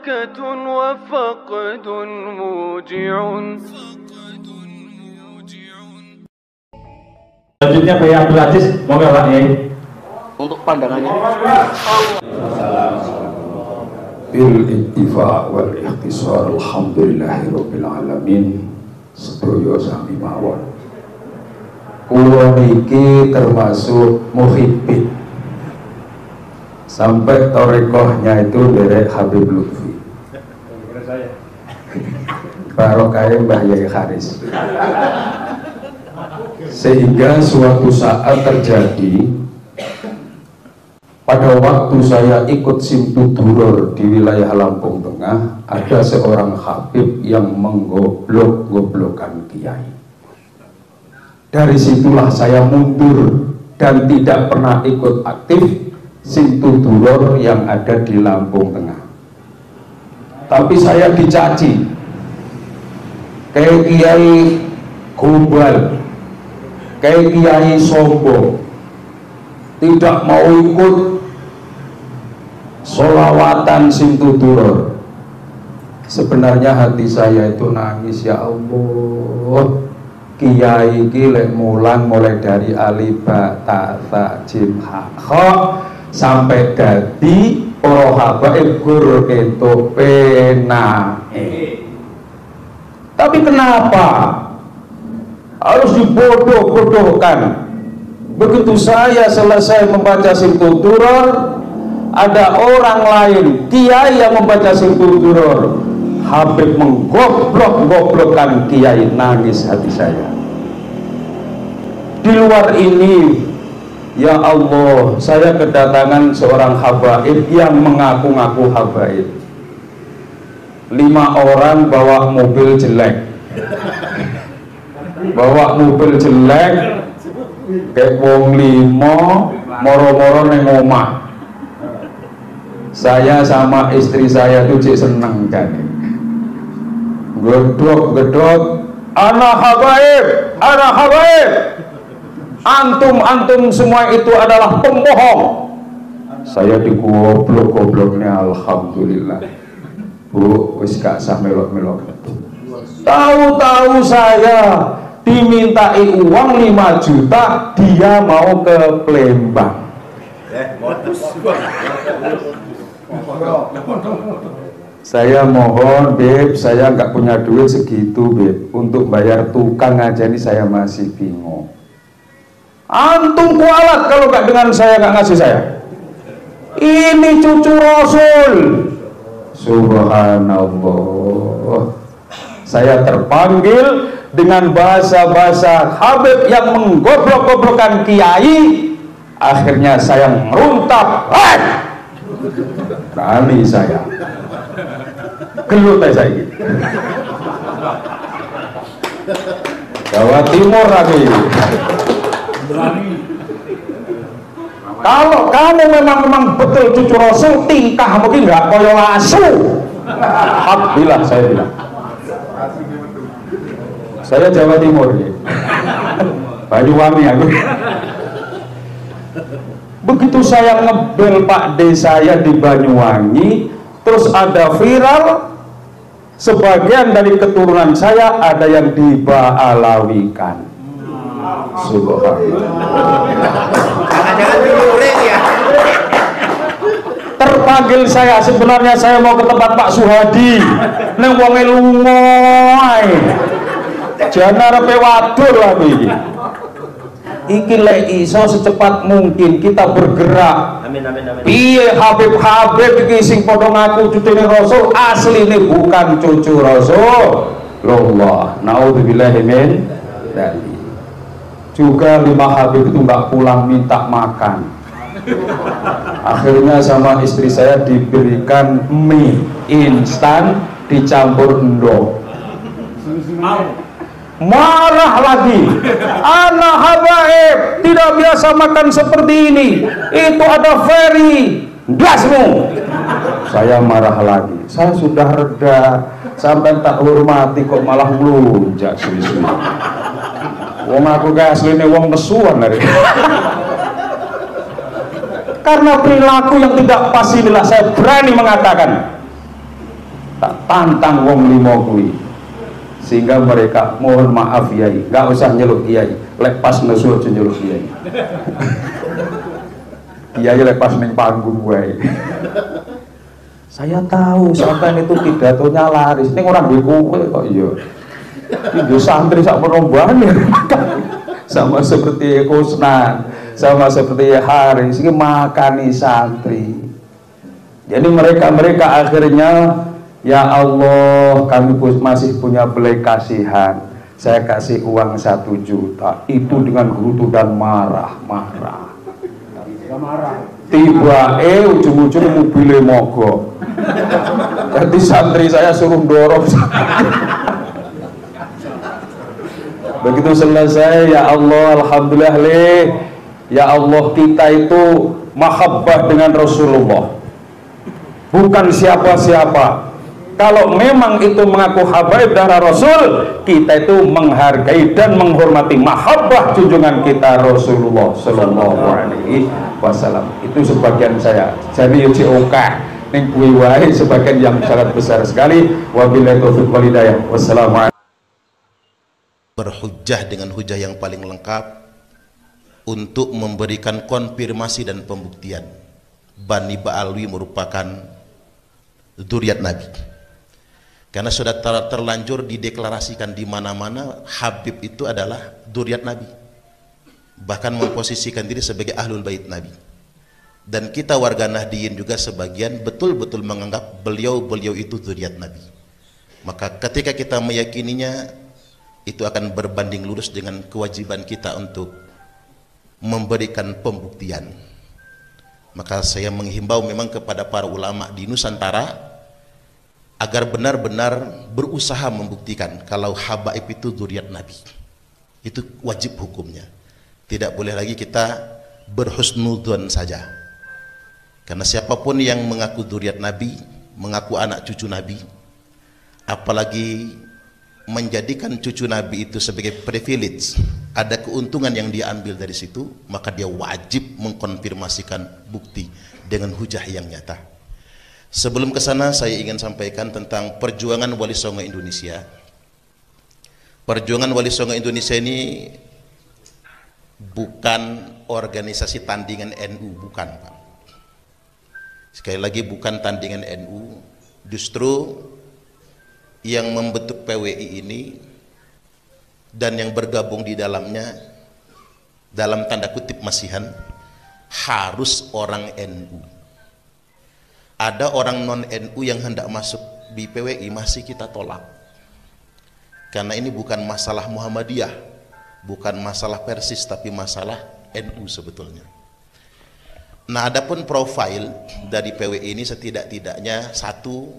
بركة وفقد موجع. Selanjutnya Pak Abdul Aziz, monggo Pak Yai. Untuk pandangannya. Bil ittifaq wal ikhtisar alhamdulillahirabbil alamin. Sedaya sami mawon. Kula niki termasuk muhibbin. Sampai torekohnya itu derek Habib Lutfi. Barokah Mbah Yai Haris. Sehingga suatu saat terjadi pada waktu saya ikut Simtuduror di wilayah Lampung Tengah, ada seorang habib yang menggoblok-goblokan kiai. Dari situlah saya mundur dan tidak pernah ikut aktif Simtuduror yang ada di Lampung Tengah. Tapi saya dicaci, kayak kiai gombal, kayak kiai sombong, tidak mau ikut sholawatan Simtuduror. Sebenarnya hati saya itu nangis, ya Allah, kiai iki lek mulang mulai dari alif ba ta jim ha kha sampai dadi para habaib gur entuk penae. Tapi kenapa harus dibodoh-bodohkan? Begitu saya selesai membaca Simtuduror, ada orang lain kiai yang membaca Simtuduror, Habib menggoblok-goblokkan kiai, nangis hati saya. Di luar ini, ya Allah, saya kedatangan seorang habaib yang mengaku-ngaku habaib. 5 orang bawa mobil jelek, kayak wong 5 moro-moro neng omah. Saya sama istri saya tuh cik seneng kan, gedok, anak habaib, antum semua itu adalah pembohong. Saya digoblok-gobloknya, alhamdulillah. Bu, wis gak sah melok-melok. Tahu-tahu saya dimintai uang 5 juta, dia mau ke Palembang. Saya mohon, Beb, saya nggak punya duit segitu, Beb. Untuk bayar tukang aja nih saya masih bingung. Antum kualat kalau nggak dengan saya, nggak ngasih saya. Ini cucu Rasul. Subhanallah. Saya terpanggil dengan bahasa-bahasa Habib yang menggoblok-goblokkan kiai. Akhirnya saya meruntap, kali saya gelut saya ini. Jawa Timur lagi. Kalau kamu memang betul cucu Rasul, tingkah mungkin nggak koyo asu. Alhamdulillah, saya bilang. Saya Jawa Timur ya. Banyuwangi aku. Begitu saya ngebel Pak D saya di Banyuwangi, terus ada viral, sebagian dari keturunan saya ada yang diba'alawikan. Subhanallah. Terpanggil saya, sebenarnya saya mau ke tempat Pak Suhadi, neng wonge lungoy, jangan arepe wadur aku iki. Iki lek iso secepat mungkin kita bergerak. Amin. Piye Habib iki sing padha ngaku cucune Rasul, asline bukan cucu Rasul. Allah, naudzubillahi min dzalik. Juga 5 Habib itu nggak pulang minta makan. Akhirnya sama istri saya diberikan mie instan dicampur endok. Marah lagi, anak habaib tidak biasa makan seperti ini, itu ada ferry gasmu. Saya marah lagi, saya sudah reda, sampai tak hormati kok malah melunjak suwi-suwi. Wong aku gak asline wong nesuan dari. Karena perilaku yang tidak pas inilah saya berani mengatakan, tak tantang wong limo kuwi. Sehingga mereka mohon maaf Yai, nggak usah nyeluk Kiai, lepas nesu aja nyeluk Kiai. Kiai lepas ning panggung wae. Saya tahu sampean itu pidatonya laris, ning ora duwe kowe kok iya. Iki santri sak perombaan sama seperti Kusnan, sama seperti Haris, ini makani santri. Jadi mereka akhirnya, ya Allah, kami masih punya belas kasihan. Saya kasih uang 1 juta, itu dengan gerutu dan marah-marah. Tiba ujung-ujung mobilnya mogok. Jadi santri saya suruh dorong. Begitu selesai, ya Allah, alhamdulillah ya Allah, kita itu mahabbah dengan Rasulullah, bukan siapa-siapa. Kalau memang itu mengaku habaib darah Rasul, kita itu menghargai dan menghormati mahabbah junjungan kita Rasulullah Sallallahu Alaihi Wasallam. Itu sebagian saya. Jadi yuci oka ning kuwi wae sebagian yang sangat besar sekali. Wabillahi taufiq wal hidayah. Wassalamualaikum. Berhujjah dengan hujah yang paling lengkap untuk memberikan konfirmasi dan pembuktian Bani Ba'alwi merupakan dzurriyyat Nabi, karena sudah terlanjur dideklarasikan di mana-mana Habib itu adalah dzurriyyat Nabi, bahkan memposisikan diri sebagai ahlul bait Nabi. Dan kita warga Nahdiyin juga sebagian betul-betul menganggap beliau itu dzurriyyat Nabi. Maka ketika kita meyakininya, itu akan berbanding lurus dengan kewajiban kita untuk memberikan pembuktian. Maka saya menghimbau memang kepada para ulama di Nusantara agar benar-benar berusaha membuktikan kalau habaib itu dzurriyyat Nabi. Itu wajib hukumnya. Tidak boleh lagi kita berhusnudzon saja. Karena siapapun yang mengaku dzurriyyat Nabi, mengaku anak cucu Nabi, apalagi menjadikan cucu Nabi itu sebagai privilege, ada keuntungan yang dia ambil dari situ, maka dia wajib mengkonfirmasikan bukti dengan hujah yang nyata. Sebelum ke sana, saya ingin sampaikan tentang perjuangan Wali Songo Indonesia. Perjuangan Wali Songo Indonesia ini bukan organisasi tandingan NU, bukan, Pak. Sekali lagi, bukan tandingan NU. Justru yang membentuk PWI ini dan yang bergabung di dalamnya, dalam tanda kutip masihan, harus orang NU. Ada orang non NU yang hendak masuk di PWI, masih kita tolak, karena ini bukan masalah Muhammadiyah, bukan masalah Persis, tapi masalah NU sebetulnya. Nah, adapun profil dari PWI ini setidak-tidaknya satu,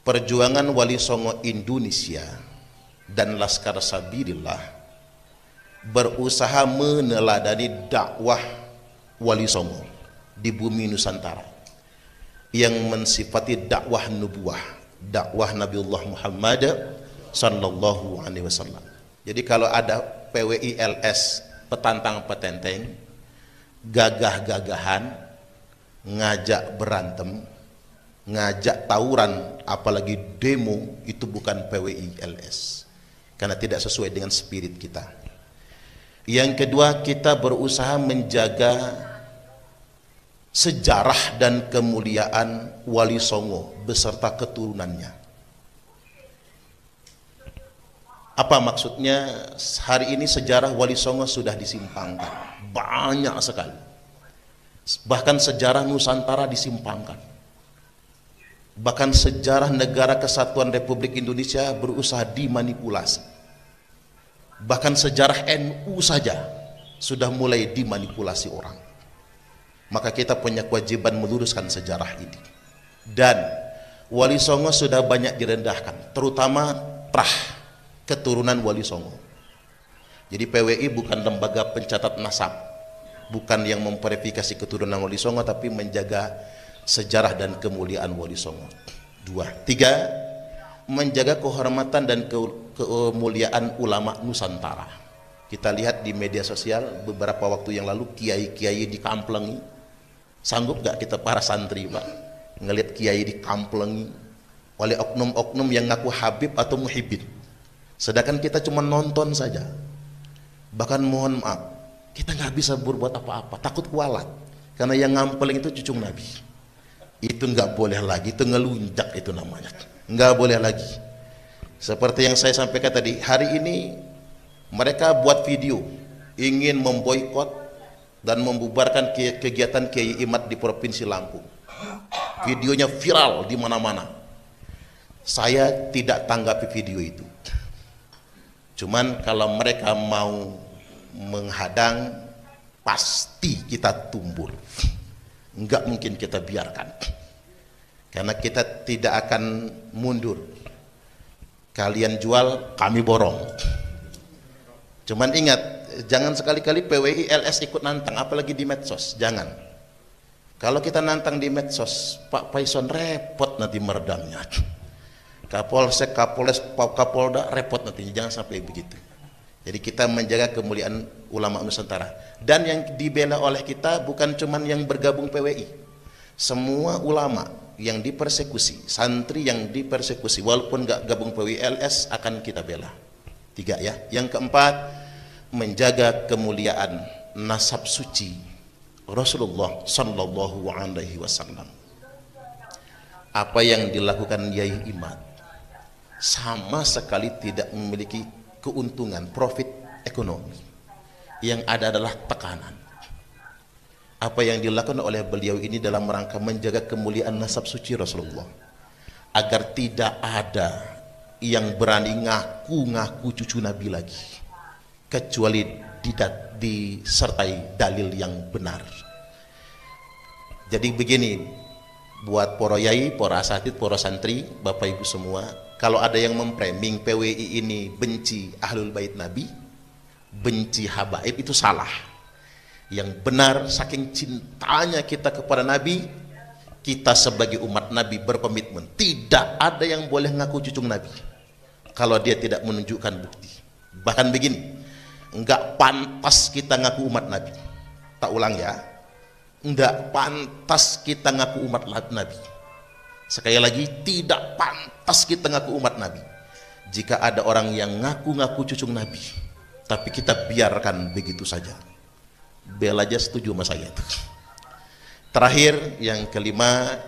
perjuangan Wali Songo Indonesia dan Laskar Sabilillah berusaha meneladani dakwah Wali Songo di bumi Nusantara yang mensifati dakwah nubuah, dakwah Nabiullah Muhammad sallallahu alaihi wasallam. Jadi kalau ada PWI LS petantang petenteng, gagah-gagahan, ngajak berantem, ngajak tawuran, apalagi demo, itu bukan PWI LS, karena tidak sesuai dengan spirit kita. Yang kedua, kita berusaha menjaga sejarah dan kemuliaan Wali Songo beserta keturunannya. Apa maksudnya? Hari ini sejarah Wali Songo sudah disimpangkan banyak sekali, bahkan sejarah Nusantara disimpangkan. Bahkan sejarah Negara Kesatuan Republik Indonesia berusaha dimanipulasi. Bahkan sejarah NU saja sudah mulai dimanipulasi orang. Maka kita punya kewajiban meluruskan sejarah ini. Dan Wali Songo sudah banyak direndahkan, terutama keturunan Wali Songo. Jadi PWI bukan lembaga pencatat nasab, bukan yang memverifikasi keturunan Wali Songo, tapi menjaga sejarah dan kemuliaan Wali Songo. 2. 3. Menjaga kehormatan dan kemuliaan ulama Nusantara. Kita lihat di media sosial beberapa waktu yang lalu, kiai-kiai dikamplengi. Sanggup gak kita para santri, Pak, ngelihat kiai dikamplengi, oleh oknum-oknum yang ngaku Habib atau Muhibbin, sedangkan kita cuma nonton saja. Bahkan mohon maaf, kita nggak bisa berbuat apa-apa, takut kualat, karena yang ngampelin itu cucung Nabi. Itu nggak boleh lagi, itu ngelunjak itu namanya, nggak boleh lagi. Seperti yang saya sampaikan tadi, hari ini mereka buat video ingin memboikot dan membubarkan kegiatan Kiai Imad di Provinsi Lampung. Videonya viral di mana-mana. Saya tidak tanggapi video itu. Cuman kalau mereka mau menghadang, pasti kita tumbur. Enggak mungkin kita biarkan. Karena kita tidak akan mundur. Kalian jual, kami borong. Cuman ingat, jangan sekali-kali PWI LS ikut nantang, apalagi di medsos. Jangan. Kalau kita nantang di medsos, Pak Paison repot nanti meredamnya. Kapolsek, Kapolres, Kapolda repot nantinya. Jangan sampai begitu. Jadi kita menjaga kemuliaan ulama Nusantara. Dan yang dibela oleh kita bukan cuman yang bergabung PWI. Semua ulama yang dipersekusi, santri yang dipersekusi, walaupun nggak gabung PWI LS, akan kita bela. 3 ya. Yang keempat, menjaga kemuliaan nasab suci Rasulullah Sallallahu Alaihi Wasallam. Apa yang dilakukan Yai Imad sama sekali tidak memiliki keuntungan, profit ekonomi. Yang ada adalah tekanan. Apa yang dilakukan oleh beliau ini dalam rangka menjaga kemuliaan nasab suci Rasulullah, agar tidak ada yang berani ngaku-ngaku cucu Nabi lagi, kecuali disertai dalil yang benar. Jadi begini, buat para yai, para asatid, para santri, bapak ibu semua, kalau ada yang memframing PWI ini benci ahlul bait Nabi, benci habaib, itu salah. Yang benar, saking cintanya kita kepada Nabi, kita sebagai umat Nabi berkomitmen, tidak ada yang boleh ngaku cucung Nabi kalau dia tidak menunjukkan bukti. Bahkan begini, enggak pantas kita ngaku umat Nabi. Tak ulang ya, enggak pantas kita ngaku umat Nabi. Sekali lagi, tidak pantas kita ngaku umat Nabi. Jika ada orang yang ngaku-ngaku cucung Nabi, tapi kita biarkan begitu saja. Bel aja setuju sama saya itu. Terakhir, yang kelima,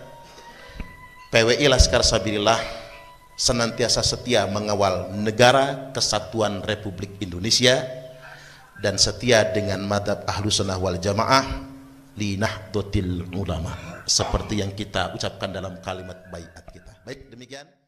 PWI Laskar Sabilillah senantiasa setia mengawal negara kesatuan Republik Indonesia dan setia dengan madhab Ahlus Sunnah wal Jamaah li nahdlatil ulama, seperti yang kita ucapkan dalam kalimat baiat kita. Baik, demikian.